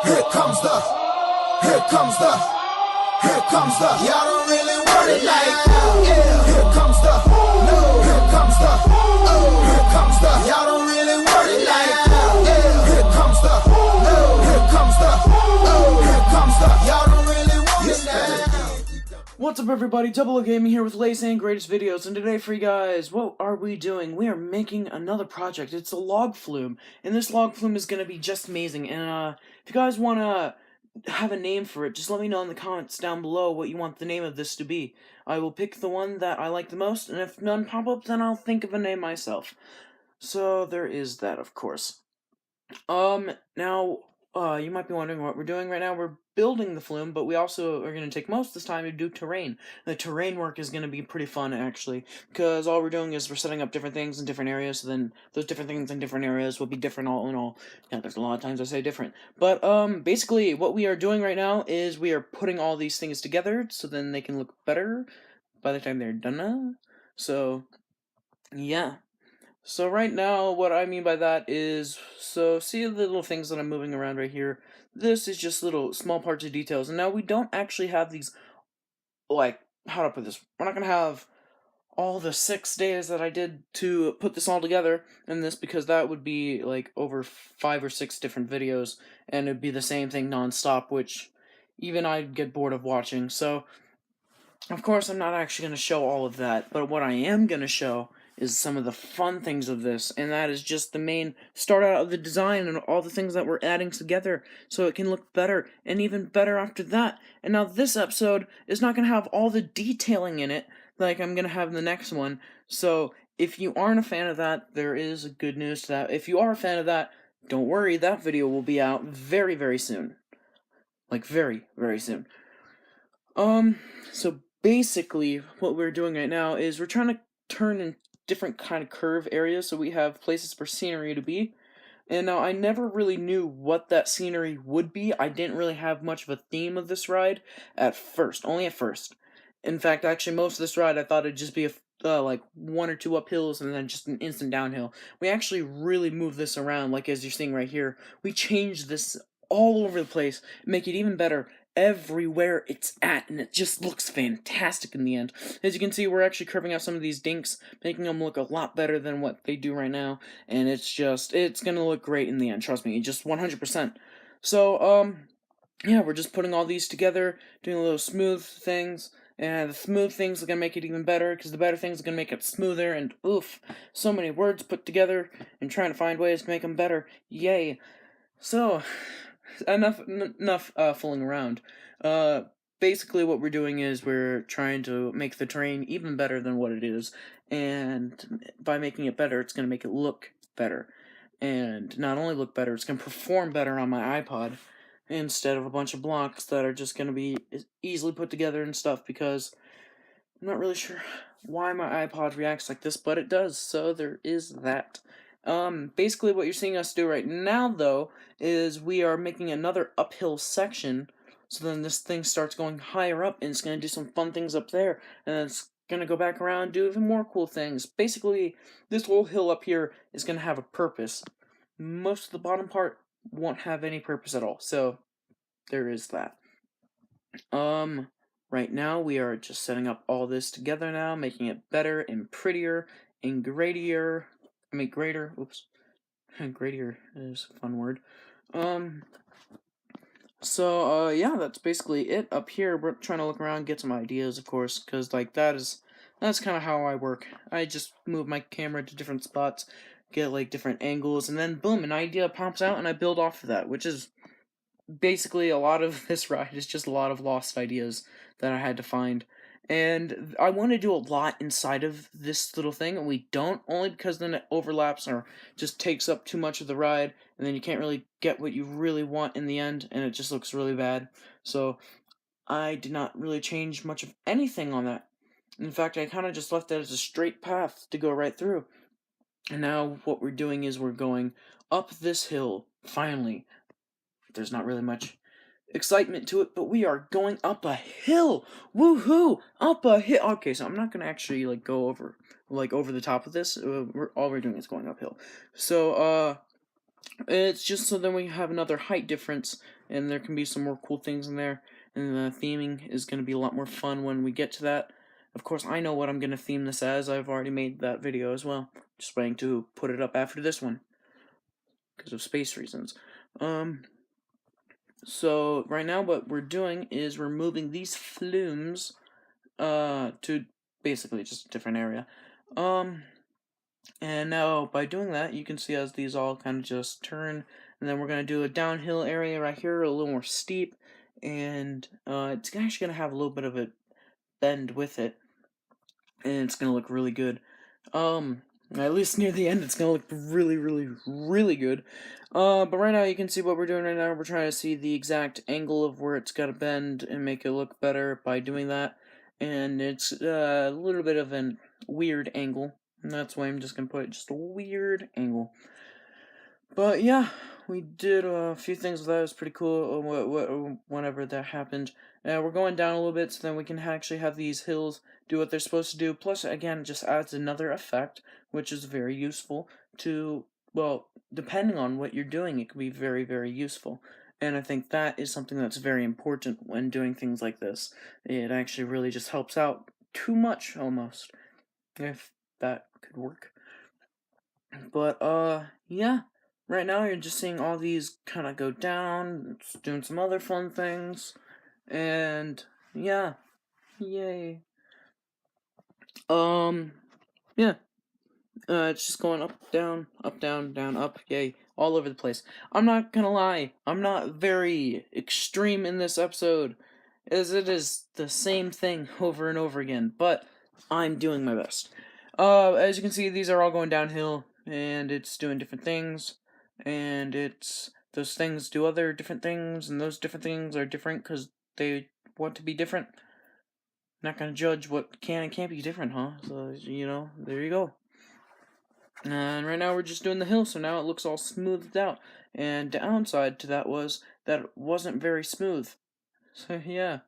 Here comes the, here comes the, here comes the. Y'all don't really want it like that. Yeah. Here comes the, no. Here comes the, oh. Here comes the. Y'all don't really want it like that. Yeah. Here comes the, no. Here comes the, oh. Here comes the. Y'all don't really want it like that. What's up, everybody? Double O Gaming here with latest and greatest videos, and today for you guys, what are we doing? We are making another project. It's a log flume, and this log flume is gonna be just amazing. And if you guys wanna have a name for it, just let me know in the comments down below what you want the name of this to be. I will pick the one that I like the most, and if none pop up, then I'll think of a name myself. So there is that, of course. Now, you might be wondering what we're doing right now. We're building the flume, but we also are going to take most of this time to do terrain. The terrain work is going to be pretty fun, actually, because all we're doing is we're setting up different things in different areas, so then those different things in different areas will be different all in all. Yeah, there's a lot of times I say different. But, basically, what we are doing right now is we are putting all these things together, so then they can look better by the time they're done. So, yeah. So right now, what I mean by that is, so see the little things that I'm moving around right here? This is just little small parts of details, and now we don't actually have these, like, how to put this? We're not going to have all the 6 days that I did to put this all together in this, because that would be, like, over 5 or 6 different videos, and it'd be the same thing non-stop, which even I'd get bored of watching. So, of course, I'm not actually going to show all of that, but what I am going to show is some of the fun things of this, and that is just the main start out of the design and all the things that we're adding together so it can look better, and even better after that. And now this episode is not going to have all the detailing in it like I'm going to have in the next one, so if you aren't a fan of that, there is good news to that. If you are a fan of that, don't worry, that video will be out very, very soon. Like, very, very soon. So basically, what we're doing right now is we're trying to turn in different kind of curve areas, so we have places for scenery to be. And now I never really knew what that scenery would be. I didn't really have much of a theme of this ride at first, only at first. In fact, actually, most of this ride I thought it'd just be like 1 or 2 uphills and then just an instant downhill. We actually really moved this around, like as you're seeing right here. We changed this all over the place, make it even better everywhere it's at, and it just looks fantastic in the end. As you can see, we're actually curving out some of these dinks, making them look a lot better than what they do right now, and it's gonna look great in the end, trust me, just 100%. So, yeah, we're just putting all these together, doing a little smooth things, and the smooth things are gonna make it even better, because the better things are gonna make it smoother, and oof, so many words put together, and trying to find ways to make them better, yay. So, enough fooling around. Basically what we're doing is we're trying to make the terrain even better than what it is, and by making it better, it's going to make it look better. And not only look better, it's going to perform better on my iPod, instead of a bunch of blocks that are just going to be easily put together and stuff, because I'm not really sure why my iPod reacts like this, but it does, so there is that. Basically what you're seeing us do right now, though, is we are making another uphill section, so then this thing starts going higher up, and it's going to do some fun things up there, and then it's going to go back around and do even more cool things. Basically, this whole hill up here is going to have a purpose. Most of the bottom part won't have any purpose at all, so there is that. Right now we are just setting up all this together now, making it better and prettier and greater. Oops. Gradier is a fun word. So, yeah, that's basically it. Up here, we're trying to look around, get some ideas, of course, because, like, that's kind of how I work. I just move my camera to different spots, get, like, different angles, and then, boom, an idea pops out, and I build off of that, which is basically a lot of this ride is just a lot of lost ideas that I had to find. And I want to do a lot inside of this little thing, and we don't, only because then it overlaps or just takes up too much of the ride, and then you can't really get what you really want in the end, and it just looks really bad. So I did not really change much of anything on that. In fact, I kind of just left that as a straight path to go right through. And now what we're doing is we're going up this hill, finally. There's not really much excitement to it, but we are going up a hill. Woohoo! Up a hill. Okay, so I'm not gonna actually go over the top of this. All we're doing is going uphill. So It's just so then we have another height difference, and there can be some more cool things in there, and the theming is going to be a lot more fun when we get to that. Of course, I know what I'm going to theme this as. I've already made that video as well. Just waiting to put it up after this one, because of space reasons. So right now what we're doing is we're moving these flumes, to basically just a different area. And now by doing that, you can see as these all kind of just turn, and then we're going to do a downhill area right here, a little more steep, and it's actually going to have a little bit of a bend with it, and it's going to look really good. At least near the end, it's going to look really, really, really good. But right now, you can see what we're doing right now. We're trying to see the exact angle of where it's got to bend and make it look better by doing that. And it's a little bit of a weird angle, and that's why I'm just going to put just a weird angle. But yeah, we did a few things with that. It was pretty cool whenever that happened. We're going down a little bit so then we can actually have these hills do what they're supposed to do. Plus, again, just adds another effect, which is very useful to, well, depending on what you're doing, it can be very, very useful. And I think that is something that's very important when doing things like this. It actually really just helps out too much, almost, if that could work. But, yeah. Right now, you're just seeing all these kind of go down, doing some other fun things, and yeah, yay. Yeah, it's just going up, down, down, up, yay, all over the place. I'm not gonna lie, I'm not very extreme in this episode, as it is the same thing over and over again, but I'm doing my best. As you can see, these are all going downhill, and it's doing different things, and those things do other different things, and those different things are different because they want to be different. Not gonna judge what can and can't be different, huh? So, there you go. And right now we're just doing the hill, so now it looks all smoothed out. And downside to that was that it wasn't very smooth. So yeah.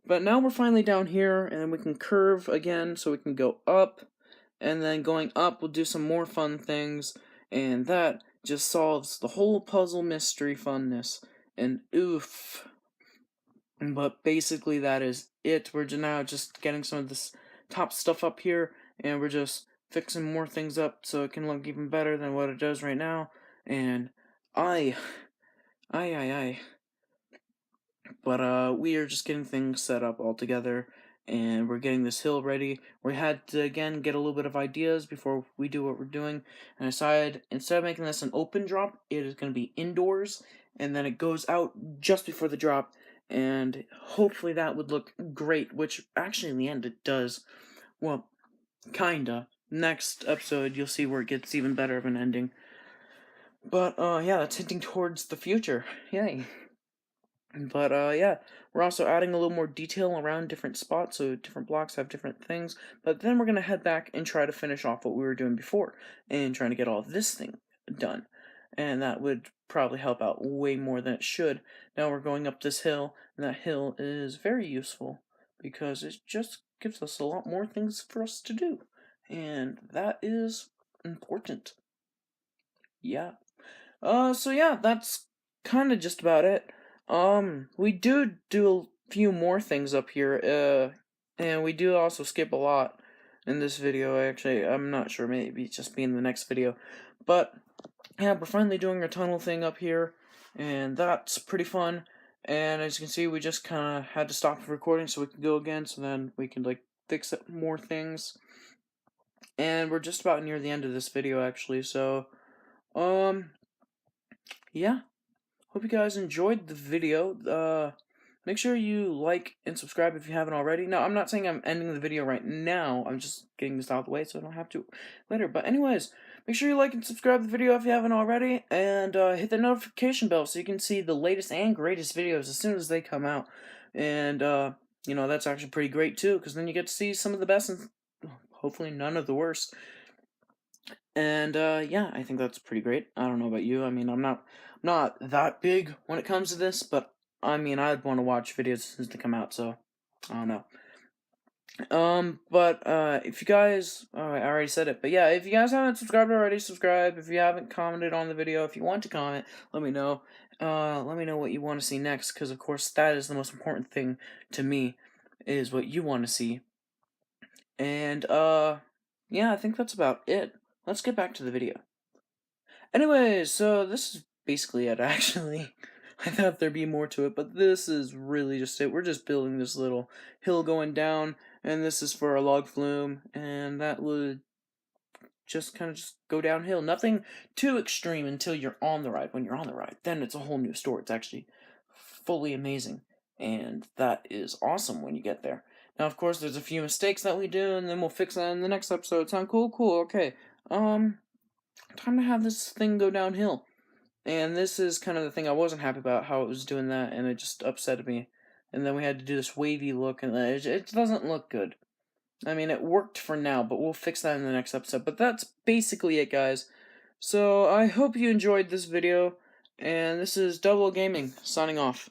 But now we're finally down here, and we can curve again, so we can go up. And then going up, we'll do some more fun things. And that just solves the whole puzzle mystery funness. And oof. But basically that is it. We're now just getting some of this top stuff up here, and we're just fixing more things up so it can look even better than what it does right now. And I. But we are just getting things set up all together, and we're getting this hill ready. We had to again get a little bit of ideas before we do what we're doing, and I decided instead of making this an open drop, it is going to be indoors, and then it goes out just before the drop, and hopefully that would look great, which actually in the end it does. Well, kinda. Next episode you'll see where it gets even better of an ending. But yeah, that's hinting towards the future. Yay. But yeah, we're also adding a little more detail around different spots, so different blocks have different things. But then we're gonna head back and try to finish off what we were doing before, and trying to get all this thing done. And that would probably help out way more than it should. Now we're going up this hill, and that hill is very useful, because it just gives us a lot more things for us to do. And that is important. Yeah. So yeah, that's kind of just about it. We do a few more things up here, and we do also skip a lot in this video, actually. I'm not sure, maybe it's just be in the next video. But, yeah, we're finally doing our tunnel thing up here, and that's pretty fun. And as you can see, we just kind of had to stop the recording so we could go again, so then we can, like, fix up more things. And we're just about near the end of this video, actually, so, yeah. Hope you guys enjoyed the video. Make sure you like and subscribe if you haven't already. Now, I'm not saying I'm ending the video right now. I'm just getting this out of the way so I don't have to later. But anyways, make sure you like and subscribe the video if you haven't already. And hit the notification bell so you can see the latest and greatest videos as soon as they come out. And, that's actually pretty great too, because then you get to see some of the best and hopefully none of the worst. And, yeah, I think that's pretty great. I don't know about you. I mean, I'm not that big when it comes to this, but, I mean, I'd want to watch videos as soon as they come out, so, I don't know. If you guys, I already said it, but yeah, if you guys haven't subscribed already, subscribe. If you haven't commented on the video, if you want to comment, let me know. Let me know what you want to see next, because of course that is the most important thing to me, is what you want to see. And, yeah, I think that's about it. Let's get back to the video. Anyways, so this is basically it, actually. I thought there'd be more to it, but this is really just it. We're just building this little hill going down, and this is for a log flume, and that would just kind of just go downhill. Nothing too extreme until you're on the ride. When you're on the ride, then it's a whole new story. It's actually fully amazing, and that is awesome when you get there. Now, of course, there's a few mistakes that we do, and then we'll fix that in the next episode. Sound cool? Cool, okay. Time to have this thing go downhill. And this is kind of the thing I wasn't happy about, how it was doing that, and it just upset me. And then we had to do this wavy look, and it doesn't look good. I mean, it worked for now, but we'll fix that in the next episode. But that's basically it, guys. So, I hope you enjoyed this video, and this is Double Gaming, signing off.